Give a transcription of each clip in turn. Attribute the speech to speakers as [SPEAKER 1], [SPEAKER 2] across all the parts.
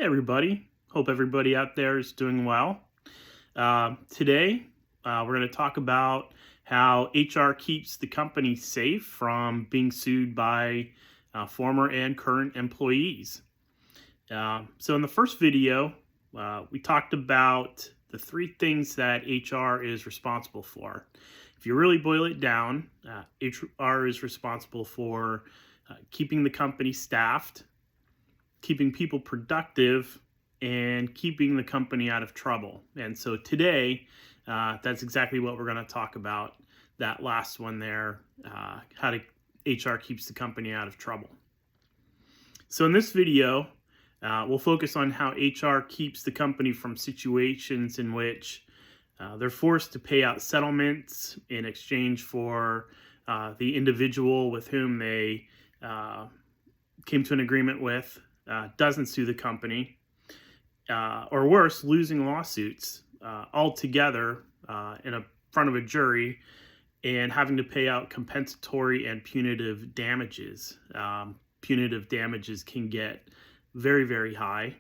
[SPEAKER 1] Everybody. Hope everybody out there is doing well. Today, we're going to talk about how HR keeps the company safe from being sued by former and current employees. So in the first video, we talked about the three things that HR is responsible for. If you really boil it down, HR is responsible for keeping the company staffed, keeping people productive, and keeping the company out of trouble. And so today, that's exactly what we're going to talk about. That last one there, how HR keeps the company out of trouble. So in this video, we'll focus on how HR keeps the company from situations in which they're forced to pay out settlements in exchange for the individual with whom they came to an agreement with doesn't sue the company, or worse, losing lawsuits altogether in front of a jury and having to pay out compensatory and punitive damages. Punitive damages can get very, very high,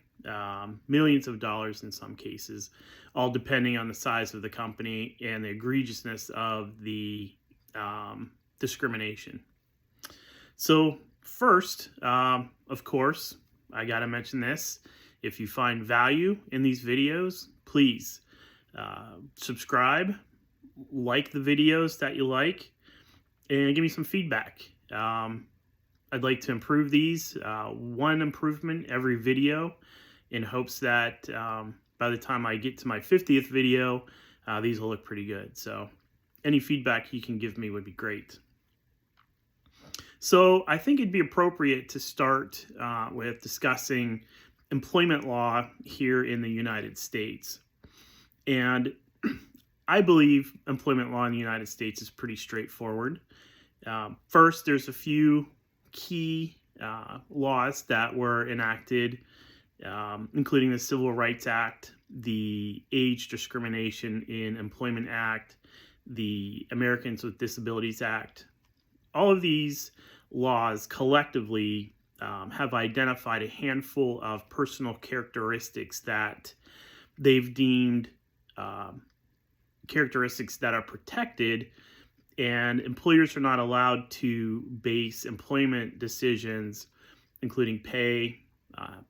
[SPEAKER 1] millions of dollars in some cases, all depending on the size of the company and the egregiousness of the discrimination. So first, of course, I got to mention this. If you find value in these videos, please subscribe, like the videos that you like, and give me some feedback. I'd like to improve these, one improvement every video, in hopes that by the time I get to my 50th video, these will look pretty good. So any feedback you can give me would be great. So I think it'd be appropriate to start with discussing employment law here in the United States. And I believe employment law in the United States is pretty straightforward. First, there's a few key laws that were enacted, including the Civil Rights Act, the Age Discrimination in Employment Act, the Americans with Disabilities Act. All of these laws collectively have identified a handful of personal characteristics that they've deemed characteristics that are protected, and employers are not allowed to base employment decisions, including pay,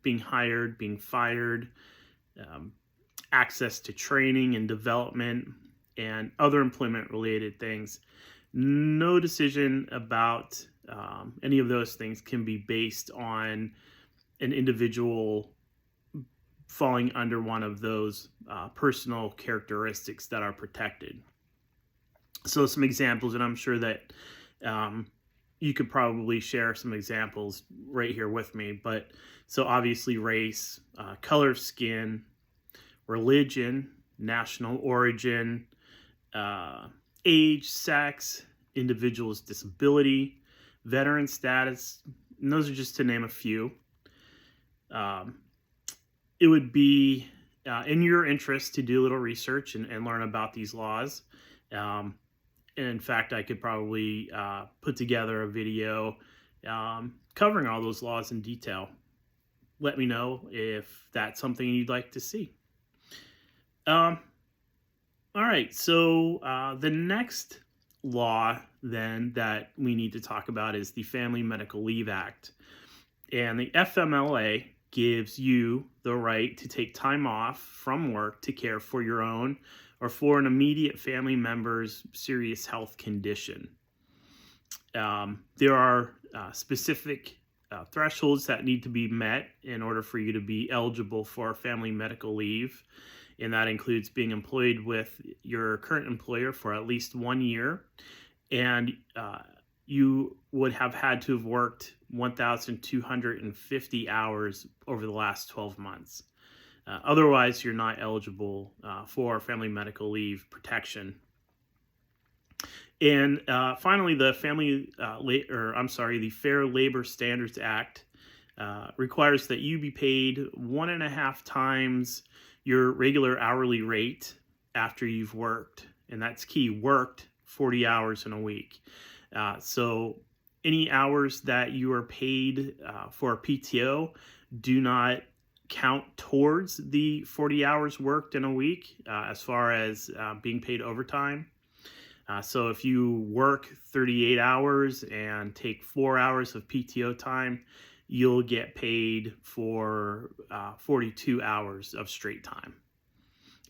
[SPEAKER 1] being hired, being fired, access to training and development, and other employment-related things. No decision about any of those things can be based on an individual falling under one of those personal characteristics that are protected. So some examples, and I'm sure that you could probably share some examples right here with me. But so obviously race, color of skin, religion, national origin, age, sex, individual's disability, veteran status, and those are just to name a few. It would be in your interest to do a little research and learn about these laws. And in fact, I could probably put together a video covering all those laws in detail. Let me know if that's something you'd like to see. All right, so the next law then that we need to talk about is the Family Medical Leave Act. And the FMLA gives you the right to take time off from work to care for your own or for an immediate family member's serious health condition. There are specific thresholds that need to be met in order for you to be eligible for family medical leave. And that includes being employed with your current employer for at least 1 year. And you would have had to have worked 1,250 hours over the last 12 months. Otherwise, you're not eligible for family medical leave protection. And finally, the the Fair Labor Standards Act requires that you be paid 1.5 times your regular hourly rate after you've worked. And that's key, worked 40 hours in a week. So any hours that you are paid for PTO do not count towards the 40 hours worked in a week as far as being paid overtime. So if you work 38 hours and take 4 hours of PTO time, you'll get paid for 42 hours of straight time.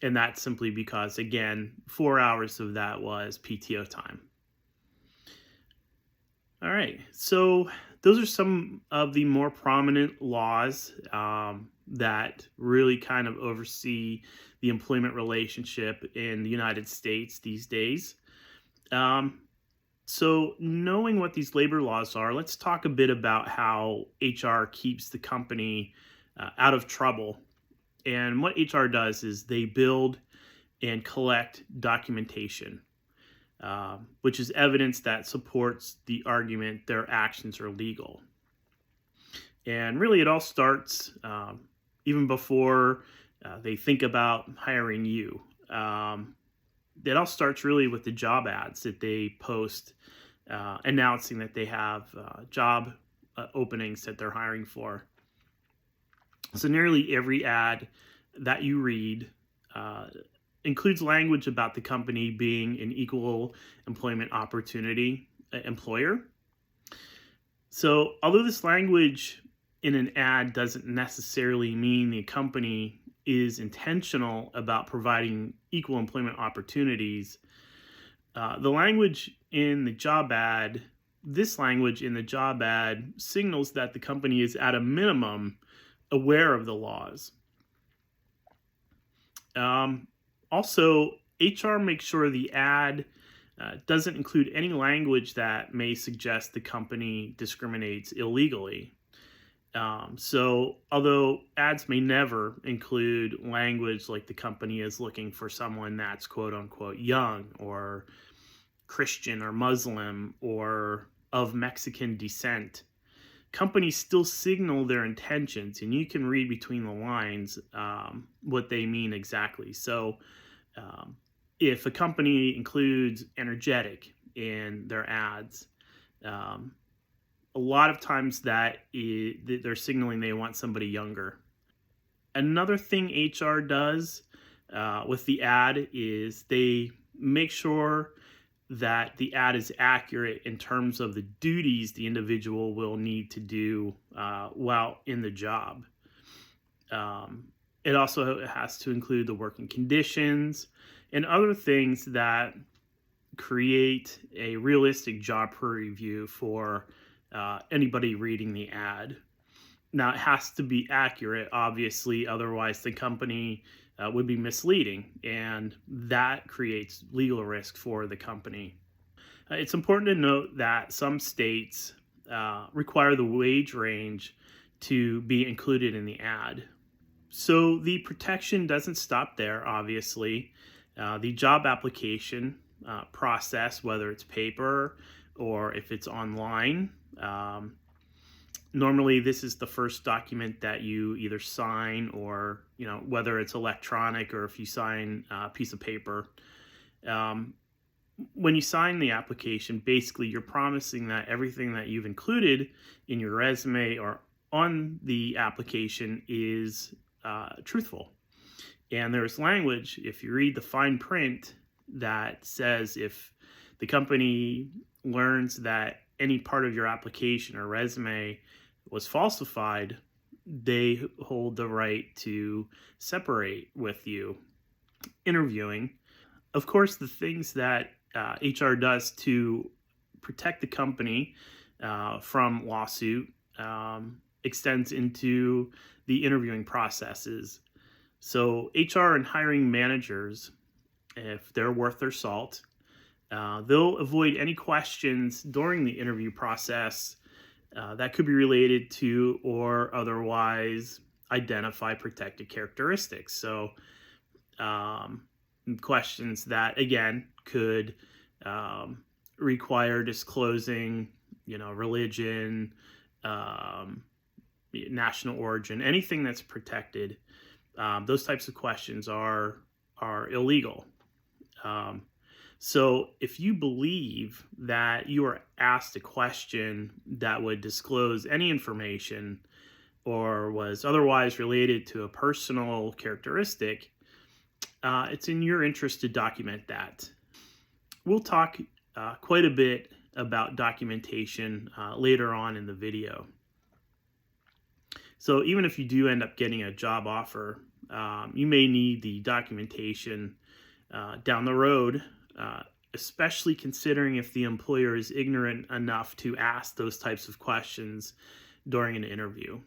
[SPEAKER 1] And that's simply because, again, 4 hours of that was PTO time. All right, so those are some of the more prominent laws that really kind of oversee the employment relationship in the United States these days. So knowing what these labor laws are, let's talk a bit about how HR keeps the company out of trouble. And what HR does is they build and collect documentation, which is evidence that supports the argument their actions are legal. And really it all starts even before they think about hiring you. It all starts really with the job ads that they post announcing that they have job openings that they're hiring for. So nearly every ad that you read includes language about the company being an equal employment opportunity employer. So although this language in an ad doesn't necessarily mean the company is intentional about providing equal employment opportunities, the language in the job ad, this language in the job ad signals that the company is at a minimum aware of the laws. Also, HR makes sure the ad doesn't include any language that may suggest the company discriminates illegally. So although ads may never include language like the company is looking for someone that's quote unquote young or Christian or Muslim or of Mexican descent, companies still signal their intentions, and you can read between the lines what they mean exactly. So if a company includes energetic in their ads, a lot of times that they're signaling they want somebody younger. Another thing HR does with the ad is they make sure that the ad is accurate in terms of the duties the individual will need to do while in the job. It also has to include the working conditions and other things that create a realistic job preview for anybody reading the ad. Now, it has to be accurate, obviously, otherwise the company would be misleading, and that creates legal risk for the company. It's important to note that some states require the wage range to be included in the ad. So the protection doesn't stop there, obviously. The job application process, whether it's paper or if it's online, normally this is the first document that you either sign or, whether it's electronic or if you sign a piece of paper. When you sign the application, basically you're promising that everything that you've included in your resume or on the application is truthful. And there's language, if you read the fine print, that says if the company learns that any part of your application or resume was falsified, they hold the right to separate with you. Interviewing, of course, the things that HR does to protect the company from lawsuit extends into the interviewing processes. So HR and hiring managers, if they're worth their salt, they'll avoid any questions during the interview process that could be related to or otherwise identify protected characteristics. So questions that, again, could require disclosing, religion, national origin, anything that's protected. Those types of questions are illegal. So if you believe that you are asked a question that would disclose any information or was otherwise related to a personal characteristic, it's in your interest to document that. We'll talk quite a bit about documentation later on in the video. So even if you do end up getting a job offer, you may need the documentation down the road, especially considering if the employer is ignorant enough to ask those types of questions during an interview.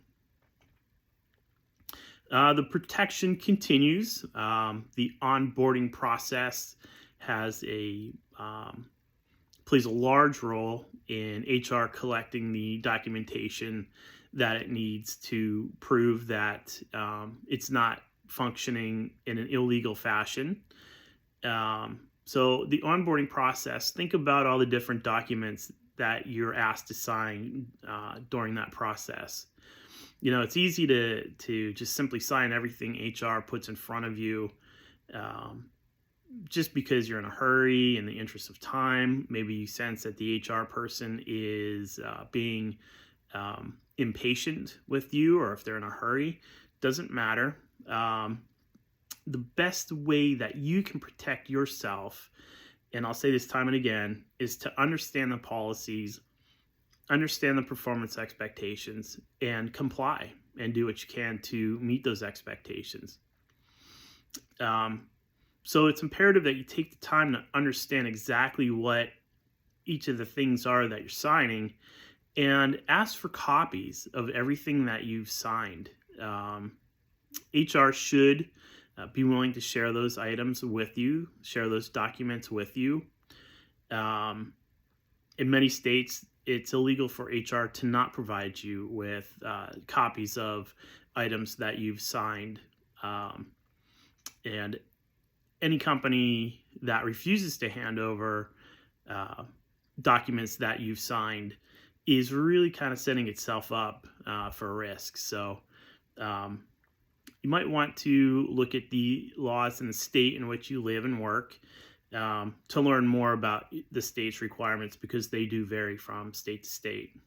[SPEAKER 1] The protection continues. The onboarding process plays a large role in HR collecting the documentation that it needs to prove that it's not functioning in an illegal fashion. So the onboarding process, think about all the different documents that you're asked to sign during that process. It's easy to just simply sign everything HR puts in front of you just because you're in a hurry, in the interest of time. Maybe you sense that the HR person is being impatient with you, or if they're in a hurry. Doesn't matter. The best way that you can protect yourself, and I'll say this time and again, is to understand the policies, understand the performance expectations, and comply and do what you can to meet those expectations. So it's imperative that you take the time to understand exactly what each of the things are that you're signing, and ask for copies of everything that you've signed. HR should be willing to share those items with you, share those documents with you. In many states, it's illegal for HR to not provide you with copies of items that you've signed. And any company that refuses to hand over documents that you've signed is really kind of setting itself up for risk. So you might want to look at the laws in the state in which you live and work to learn more about the state's requirements, because they do vary from state to state.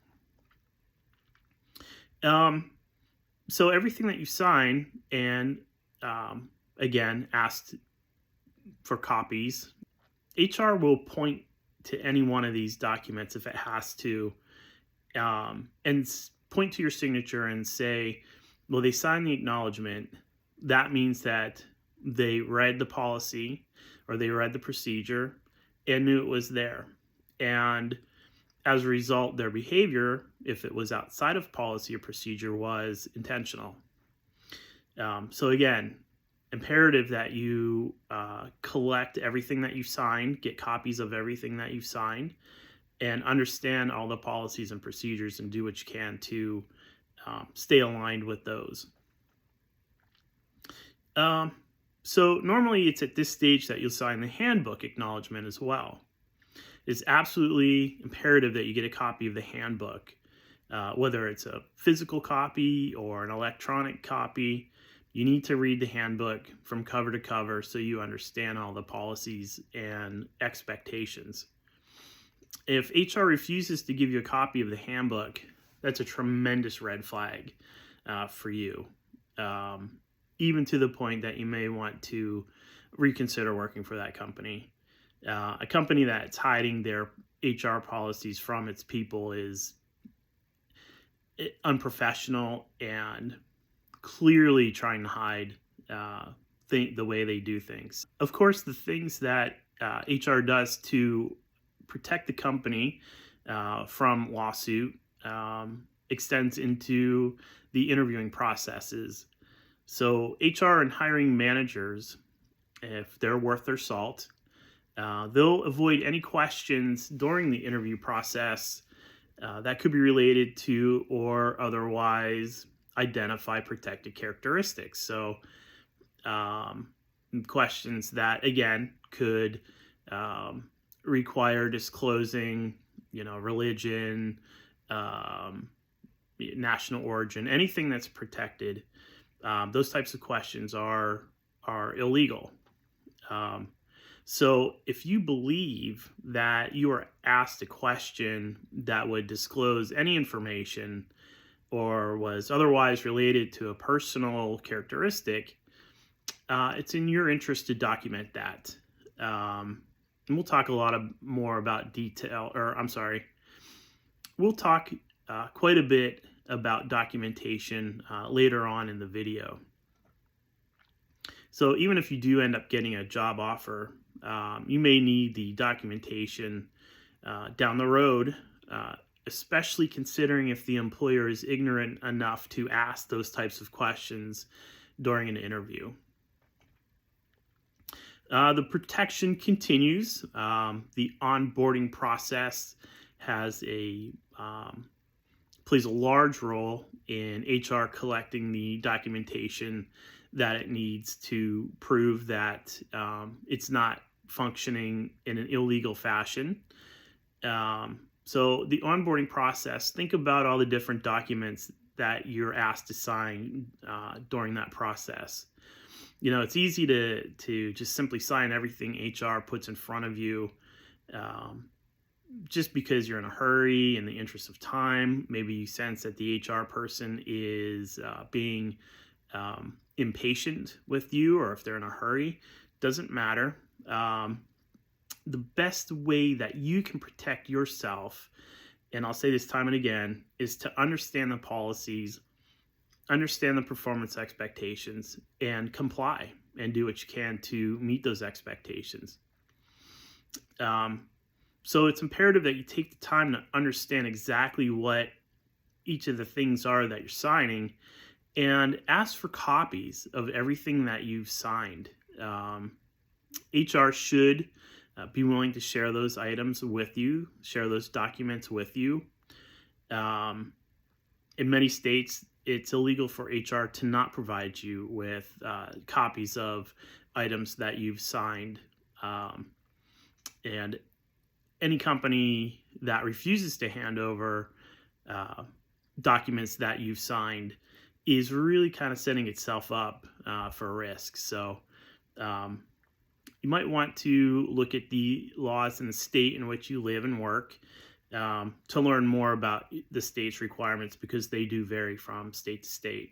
[SPEAKER 1] So everything that you sign, and again, asked for copies, HR will point to any one of these documents if it has to, and point to your signature and say, well, they signed the acknowledgement. That means that they read the policy or they read the procedure and knew it was there. And as a result, their behavior, if it was outside of policy or procedure, was intentional. So again, imperative that you collect everything that you've signed, get copies of everything that you've signed, and understand all the policies and procedures, and do what you can to stay aligned with those. So normally it's at this stage that you'll sign the handbook acknowledgement as well. It's absolutely imperative that you get a copy of the handbook, whether it's a physical copy or an electronic copy. You need to read the handbook from cover to cover so you understand all the policies and expectations. If HR refuses to give you a copy of the handbook, that's a tremendous red flag for you, even to the point that you may want to reconsider working for that company. A company that's hiding their HR policies from its people is unprofessional and clearly trying to hide the way they do things. Of course, the things that HR does to protect the company from lawsuit extends into the interviewing processes. So HR and hiring managers, if they're worth their salt, they'll avoid any questions during the interview process that could be related to or otherwise identify protected characteristics. So questions that, again, could require disclosing, religion, national origin, anything that's protected. Those types of questions are illegal. So if you believe that you are asked a question that would disclose any information or was otherwise related to a personal characteristic, it's in your interest to document that. And we'll talk a lot more about we'll talk quite a bit about documentation later on in the video. So even if you do end up getting a job offer, you may need the documentation down the road, especially considering if the employer is ignorant enough to ask those types of questions during an interview. The protection continues. The onboarding process plays a large role in HR collecting the documentation that it needs to prove that it's not functioning in an illegal fashion. So the onboarding process, think about all the different documents that you're asked to sign during that process. It's easy to just simply sign everything HR puts in front of you just because you're in a hurry, in the interest of time. Maybe you sense that the HR person is being impatient with you, or if they're in a hurry. Doesn't matter. The best way that you can protect yourself, and I'll say this time and again, is to understand the policies, understand the performance expectations, and comply and do what you can to meet those expectations. So it's imperative that you take the time to understand exactly what each of the things are that you're signing, and ask for copies of everything that you've signed. HR should be willing to share those items with you, share those documents with you. In many states, it's illegal for HR to not provide you with copies of items that you've signed. And any company that refuses to hand over documents that you've signed is really kind of setting itself up for risk. So you might want to look at the laws in the state in which you live and work to learn more about the state's requirements, because they do vary from state to state.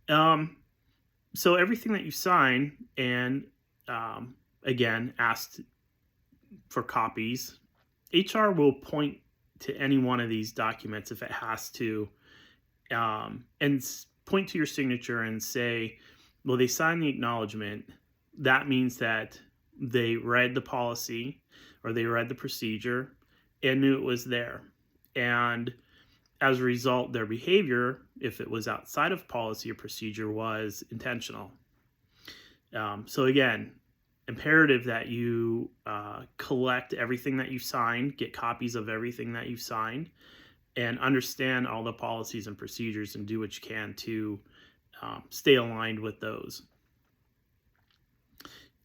[SPEAKER 1] So everything that you sign, and again, asked for copies, HR will point to any one of these documents if it has to, and point to your signature and say, well, they signed the acknowledgement. That means that they read the policy or they read the procedure and knew it was there. And as a result, their behavior, if it was outside of policy or procedure, was intentional. So again, imperative that you collect everything that you've signed, get copies of everything that you've signed, and understand all the policies and procedures, and do what you can to stay aligned with those.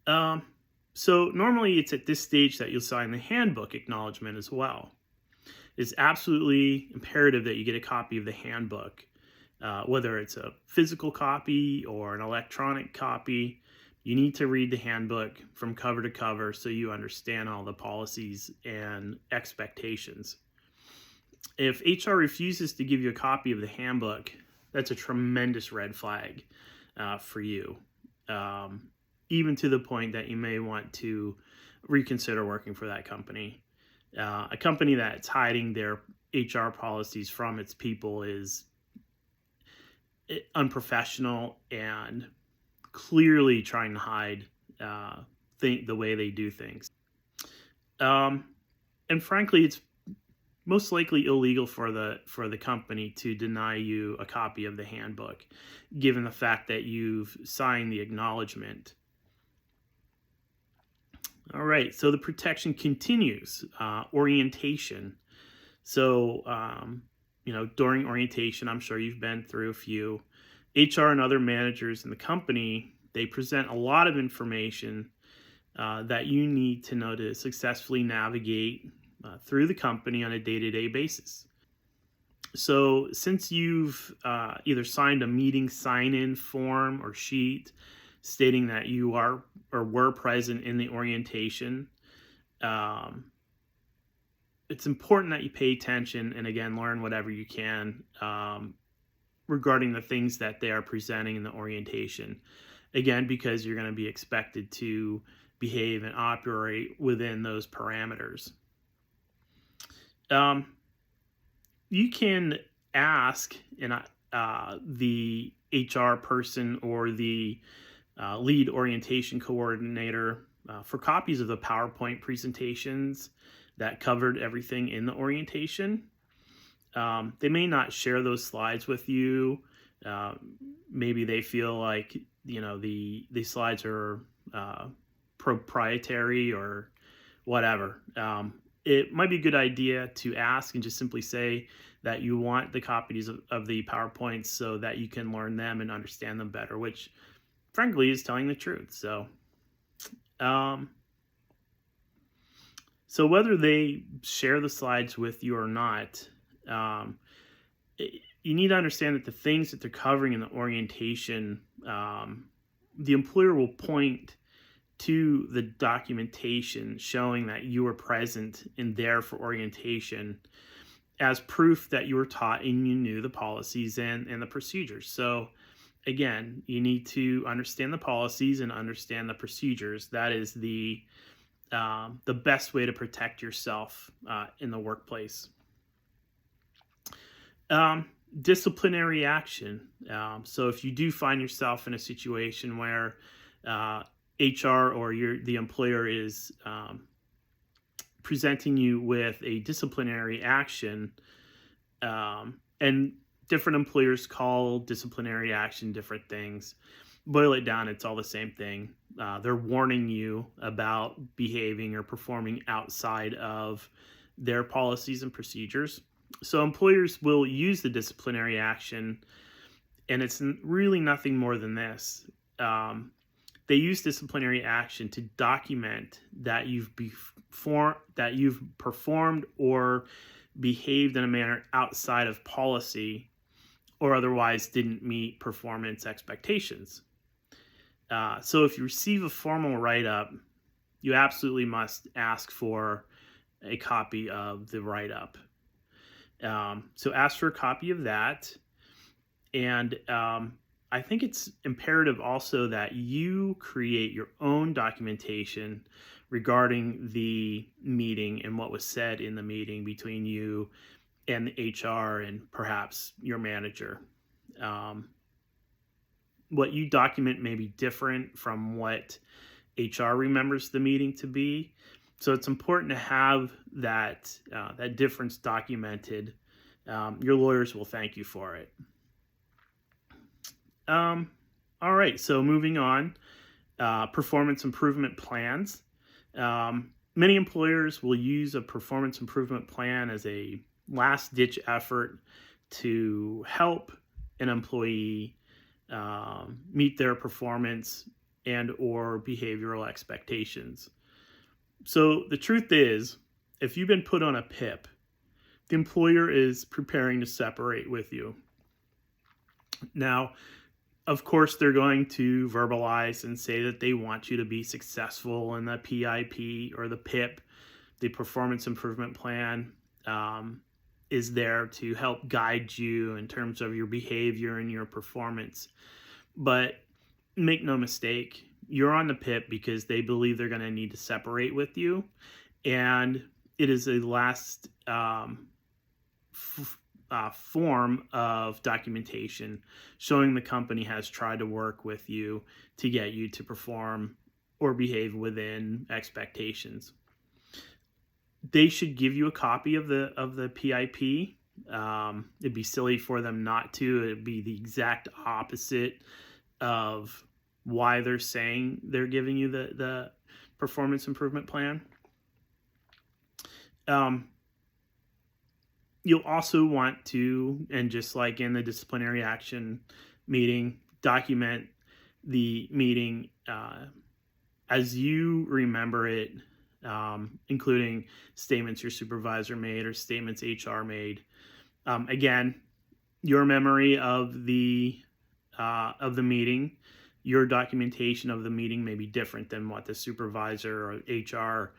[SPEAKER 1] So normally it's at this stage that you'll sign the handbook acknowledgement as well. It's absolutely imperative that you get a copy of the handbook, whether it's a physical copy or an electronic copy. You need to read the handbook from cover to cover so you understand all the policies and expectations. If HR refuses to give you a copy of the handbook, that's a tremendous red flag for you, even to the point that you may want to reconsider working for that company. A company that's hiding their HR policies from its people is unprofessional and clearly trying to hide the way they do things. And frankly, it's most likely illegal for the company to deny you a copy of the handbook, given the fact that you've signed the acknowledgement. All right, so the protection continues. Orientation. So, during orientation, I'm sure you've been through a few. HR and other managers in the company, they present a lot of information that you need to know to successfully navigate through the company on a day-to-day basis. So since you've either signed a meeting sign-in form or sheet stating that you are or were present in the orientation, it's important that you pay attention and, again, learn whatever you can regarding the things that they are presenting in the orientation. Again, because you're going to be expected to behave and operate within those parameters. You can ask the HR person or the lead orientation coordinator for copies of the PowerPoint presentations that covered everything in the orientation. They may not share those slides with you. Maybe they feel like, the slides are proprietary or whatever. It might be a good idea to ask and just simply say that you want the copies of the PowerPoints so that you can learn them and understand them better, which frankly is telling the truth. So whether they share the slides with you or not, you need to understand that the things that they're covering in the orientation, the employer will point to the documentation showing that you were present and there for orientation as proof that you were taught and you knew the policies and the procedures. So again, you need to understand the policies and understand the procedures. That is the best way to protect yourself in the workplace. Disciplinary action. So if you do find yourself in a situation where HR or the employer is presenting you with a disciplinary action, and different employers call disciplinary action different things. Boil it down, it's all the same thing. They're warning you about behaving or performing outside of their policies and procedures. So employers will use the disciplinary action, and it's really nothing more than this. They use disciplinary action to document that you've performed or behaved in a manner outside of policy or otherwise didn't meet performance expectations. So if you receive a formal write-up, you absolutely must ask for a copy of the write-up. So ask for a copy of that. And I think it's imperative also that you create your own documentation regarding the meeting and what was said in the meeting between you and the HR and perhaps your manager. What you document may be different from what HR remembers the meeting to be. So it's important to have that difference documented. Your lawyers will thank you for it. All right, so moving on, performance improvement plans. Many employers will use a performance improvement plan as a last-ditch effort to help an employee meet their performance and or behavioral expectations. So the truth is, if you've been put on a PIP, the employer is preparing to separate with you. Now, of course, they're going to verbalize and say that they want you to be successful in the PIP or the PIP. The Performance Improvement Plan is there to help guide you in terms of your behavior and your performance. But make no mistake, you're on the PIP because they believe they're going to need to separate with you. And it is a last form of documentation showing the company has tried to work with you to get you to perform or behave within expectations. They should give you a copy of the PIP. It'd be silly for them not to. It'd be the exact opposite of why they're saying they're giving you the performance improvement plan. You'll also want to, and just like in the disciplinary action meeting, document the meeting as you remember it, including statements your supervisor made or statements HR made. Again, your memory of the meeting, your documentation of the meeting may be different than what the supervisor or HR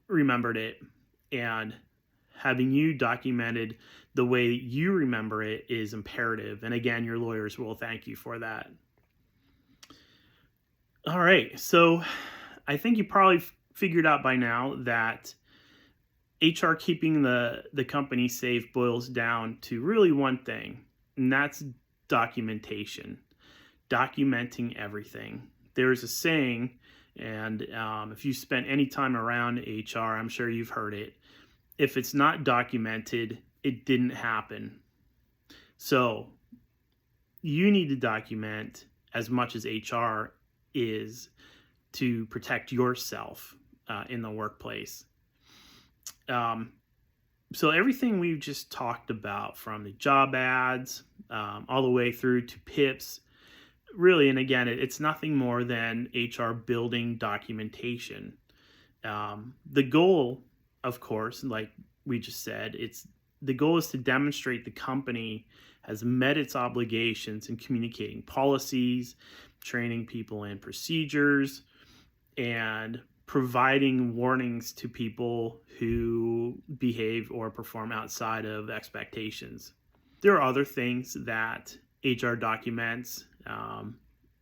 [SPEAKER 1] remembered it. And having you documented the way you remember it is imperative. And again, your lawyers will thank you for that. All right, so I think you probably figured out by now that HR keeping the company safe boils down to really one thing, and that's documentation, documenting everything. There's a saying, and if you spent any time around HR, I'm sure you've heard it. If it's not documented, it didn't happen. So you need to document as much as HR is to protect yourself in the workplace. So everything we've just talked about, from the job ads all the way through to PIPs, really, and again, it's nothing more than HR building documentation. The goal, of course, like we just said, the goal is to demonstrate the company has met its obligations in communicating policies, training people in procedures, and providing warnings to people who behave or perform outside of expectations. There are other things that HR documents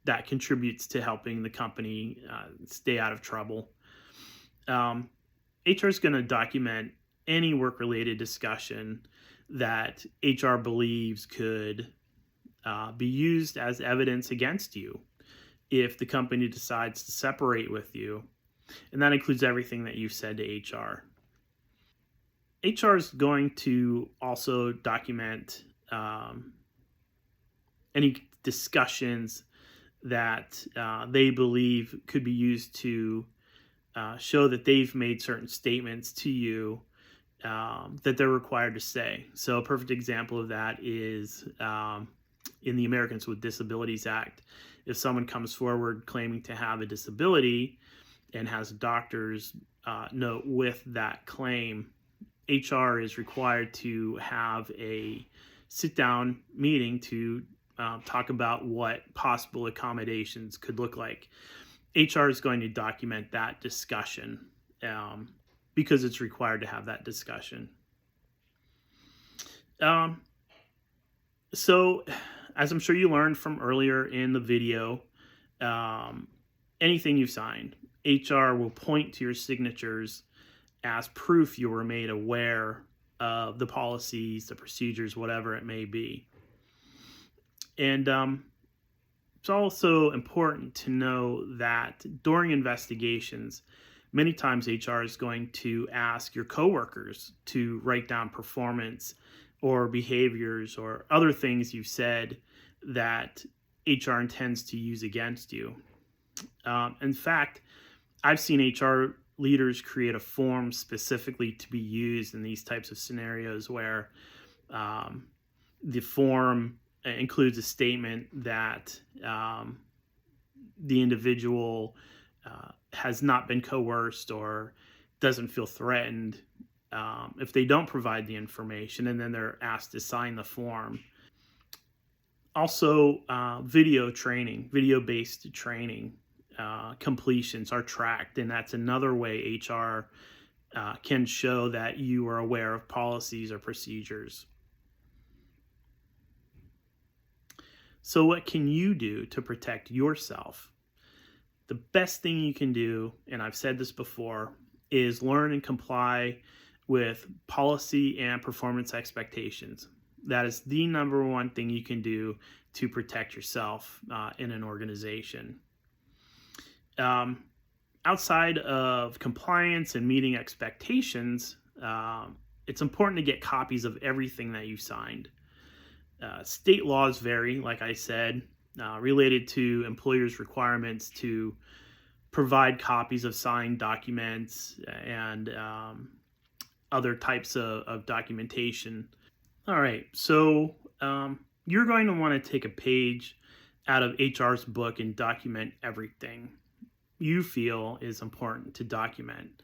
[SPEAKER 1] that contributes to helping the company stay out of trouble. HR is going to document any work-related discussion that HR believes could be used as evidence against you if the company decides to separate with you. And that includes everything that you've said to HR. HR is going to also document any discussions that they believe could be used to show that they've made certain statements to you that they're required to say. So a perfect example of that is in the Americans with Disabilities Act. If someone comes forward claiming to have a disability and has a doctor's note with that claim, HR is required to have a sit-down meeting to talk about what possible accommodations could look like. HR is going to document that discussion because it's required to have that discussion. So, as I'm sure you learned from earlier in the video, anything you signed, HR will point to your signatures as proof you were made aware of the policies, the procedures, whatever it may be. And it's also important to know that during investigations, many times HR is going to ask your coworkers to write down performance or behaviors or other things you've said that HR intends to use against you. In fact, I've seen HR leaders create a form specifically to be used in these types of scenarios where the form includes a statement that the individual has not been coerced or doesn't feel threatened if they don't provide the information, and then they're asked to sign the form. Also, video-based training completions are tracked, and that's another way HR can show that you are aware of policies or procedures. So what can you do to protect yourself? The best thing you can do, and I've said this before, is learn and comply with policy and performance expectations. That is the number one thing you can do to protect yourself in an organization. Outside of compliance and meeting expectations, it's important to get copies of everything that you signed. State laws vary, like I said, related to employers' requirements to provide copies of signed documents and other types of documentation. All right, so you're going to want to take a page out of HR's book and document everything you feel is important to document.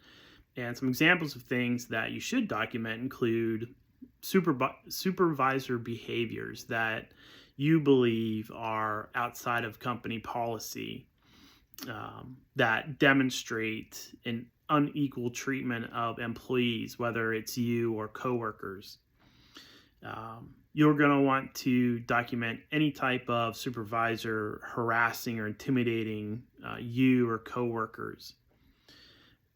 [SPEAKER 1] And some examples of things that you should document include supervisor behaviors that you believe are outside of company policy, that demonstrate an unequal treatment of employees, whether it's you or coworkers. You're going to want to document any type of supervisor harassing or intimidating you or coworkers.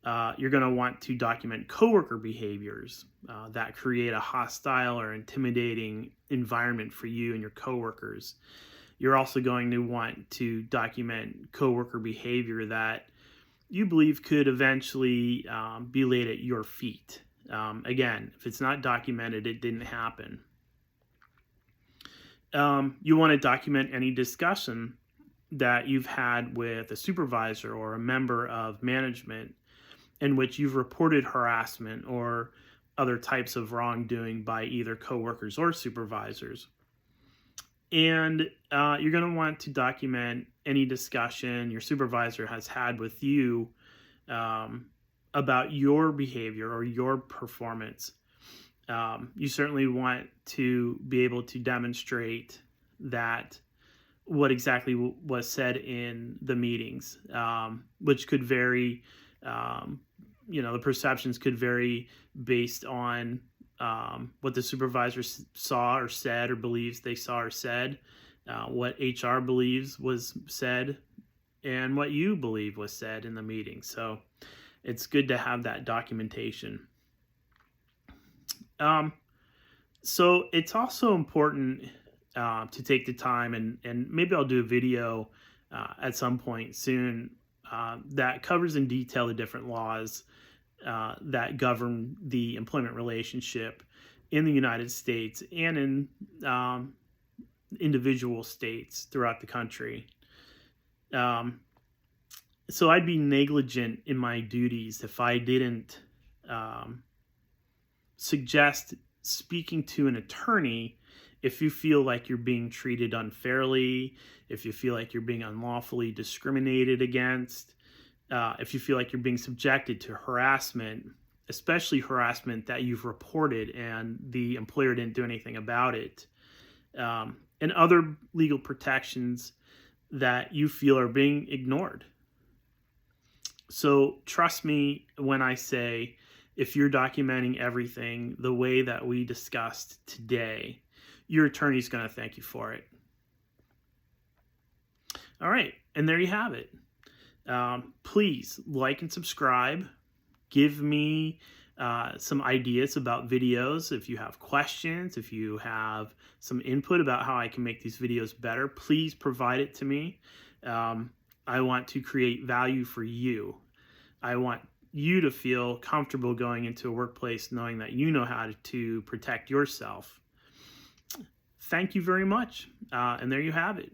[SPEAKER 1] You're going to want to document coworker behaviors that create a hostile or intimidating environment for you and your coworkers. You're also going to want to document coworker behavior that you believe could eventually be laid at your feet. Again, if it's not documented, it didn't happen. You want to document any discussion that you've had with a supervisor or a member of management in which you've reported harassment or other types of wrongdoing by either coworkers or supervisors. And you're going to want to document any discussion your supervisor has had with you about your behavior or your performance. You certainly want to be able to demonstrate that what exactly was said in the meetings, which could vary. The perceptions could vary based on what the supervisor saw or said or believes they saw or said, what HR believes was said, and what you believe was said in the meeting. So it's good to have that documentation. So it's also important to take the time, and maybe I'll do a video at some point soon that covers in detail the different laws that govern the employment relationship in the United States and in individual states throughout the country. So I'd be negligent in my duties if I didn't suggest speaking to an attorney if you feel like you're being treated unfairly, if you feel like you're being unlawfully discriminated against, if you feel like you're being subjected to harassment, especially harassment that you've reported and the employer didn't do anything about it, and other legal protections that you feel are being ignored. So trust me when I say, if you're documenting everything the way that we discussed today, your attorney's going to thank you for it. All right, and there you have it. Please like and subscribe. Give me some ideas about videos. If you have questions, if you have some input about how I can make these videos better, please provide it to me. I want to create value for you. I want you to feel comfortable going into a workplace knowing that you know how to protect yourself. Thank you very much. And there you have it.